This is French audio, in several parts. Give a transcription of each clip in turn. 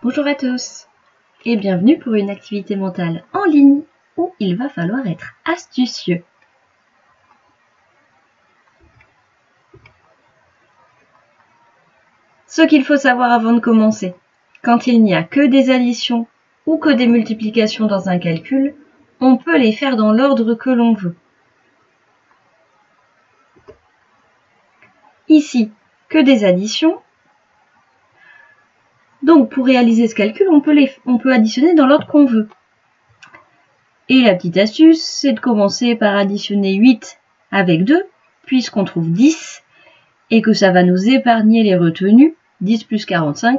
Bonjour à tous et bienvenue pour une activité mentale en ligne où il va falloir être astucieux. Ce qu'il faut savoir avant de commencer, quand il n'y a que des additions ou que des multiplications dans un calcul, on peut les faire dans l'ordre que l'on veut. Ici, que des additions. Donc pour réaliser ce calcul, on peut additionner dans l'ordre qu'on veut. Et la petite astuce, c'est de commencer par additionner 8 avec 2, puisqu'on trouve 10, et que ça va nous épargner les retenues. 10 plus 45,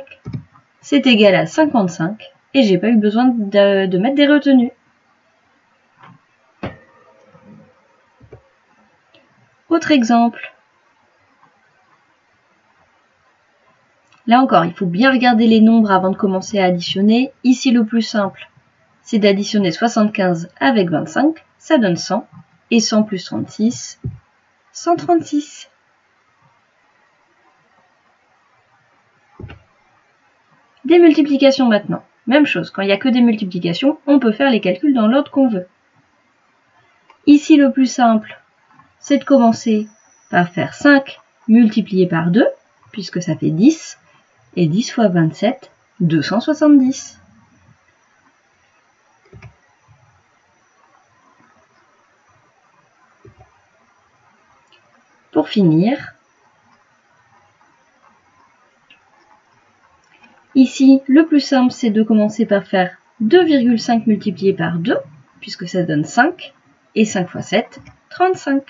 c'est égal à 55, et j'ai pas eu besoin de mettre des retenues. Autre exemple. Là encore, il faut bien regarder les nombres avant de commencer à additionner. Ici, le plus simple, c'est d'additionner 75 avec 25, ça donne 100, et 100 plus 36, 136. Des multiplications maintenant. Même chose, quand il n'y a que des multiplications, on peut faire les calculs dans l'ordre qu'on veut. Ici, le plus simple, c'est de commencer par faire 5 multiplié par 2, puisque ça fait 10, et 10 fois 27, 270. Pour finir, ici, le plus simple, c'est de commencer par faire 2,5 multiplié par 2, puisque ça donne 5, et 5 fois 7, 35.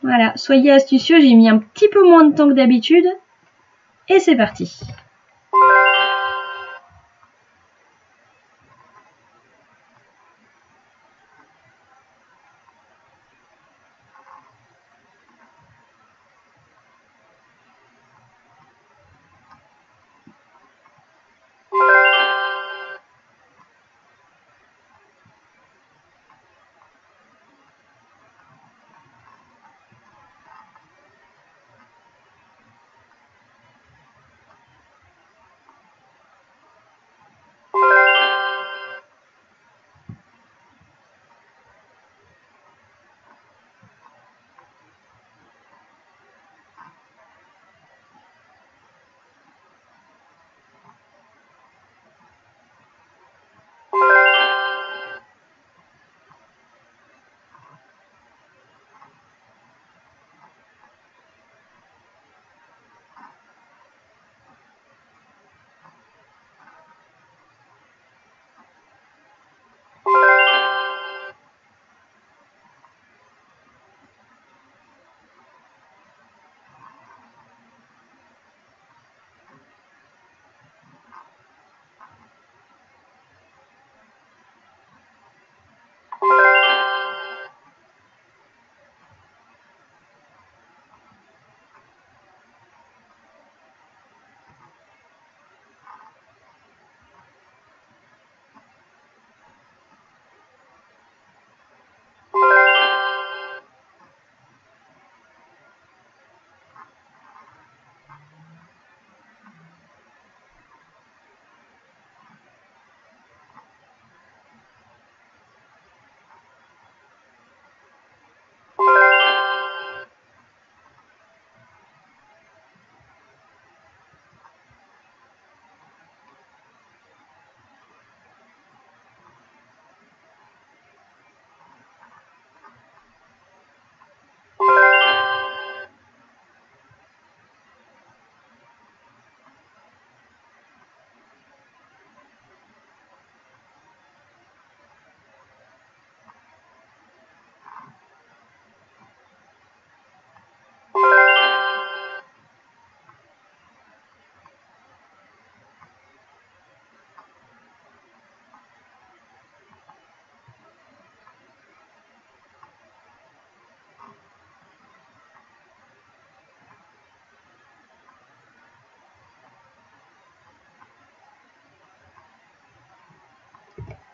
Voilà, soyez astucieux, j'ai mis un petit peu moins de temps que d'habitude, et c'est parti.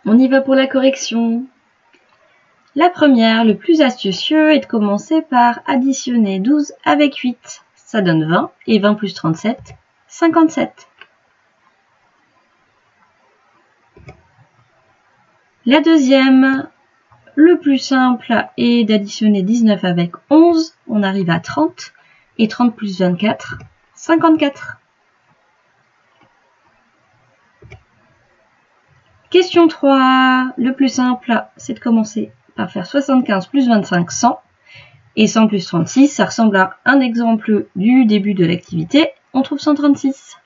On y va pour la correction. La première, le plus astucieux, est de commencer par additionner 12 avec 8. Ça donne 20, et 20 plus 37, 57. La deuxième, le plus simple est d'additionner 19 avec 11. On arrive à 30. Et 30 plus 24, 54. Question 3. Le plus simple, c'est de commencer par faire 75 plus 25, 100. Et 100 plus 36, ça ressemble à un exemple du début de l'activité. On trouve 136.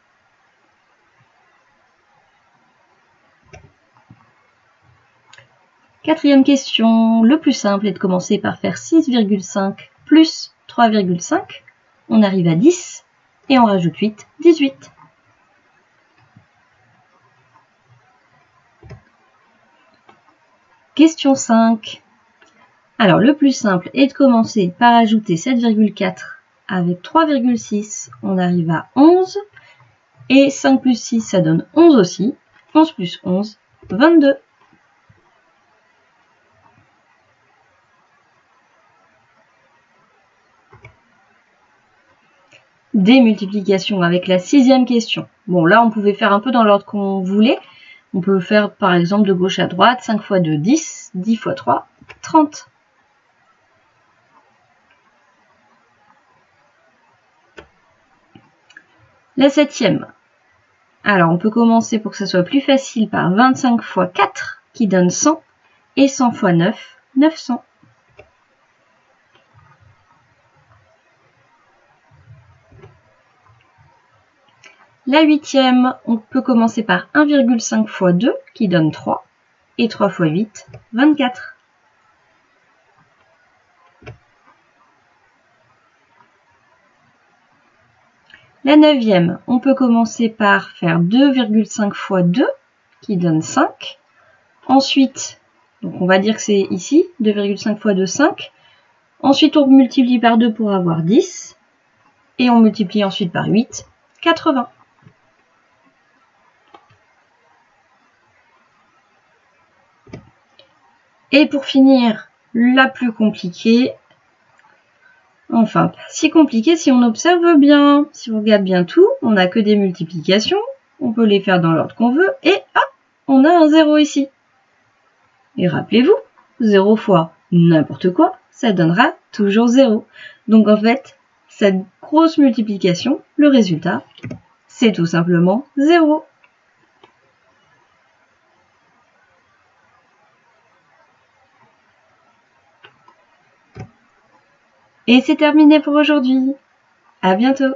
Quatrième question. Le plus simple est de commencer par faire 6,5 plus 3,5. On arrive à 10. Et on rajoute 8, 18. Question 5. Alors, le plus simple est de commencer par ajouter 7,4 avec 3,6. On arrive à 11. Et 5 plus 6, ça donne 11 aussi. 11 plus 11, 22. Démultiplication avec la sixième question. Bon, là, on pouvait faire un peu dans l'ordre qu'on voulait. On peut faire, par exemple, de gauche à droite. 5 fois 2, 10. 10 fois 3, 30. La septième. Alors, on peut commencer pour que ça soit plus facile par 25 fois 4, qui donne 100. Et 100 fois 9, 900. La huitième, on peut commencer par 1,5 fois 2, qui donne 3. Et 3 fois 8, 24. La neuvième, on peut commencer par faire 2,5 fois 2, qui donne 5. Ensuite, donc on va dire que c'est ici, 2,5 fois 2, 5. Ensuite, on multiplie par 2 pour avoir 10. Et on multiplie ensuite par 8, 80. Et pour finir, la plus compliquée, enfin pas si compliquée si on observe bien. Si on regarde bien tout, on n'a que des multiplications, on peut les faire dans l'ordre qu'on veut, et hop, on a un 0 ici. Et rappelez-vous, 0 fois n'importe quoi, ça donnera toujours 0. Donc en fait, cette grosse multiplication, le résultat, c'est tout simplement 0. Et c'est terminé pour aujourd'hui. À bientôt.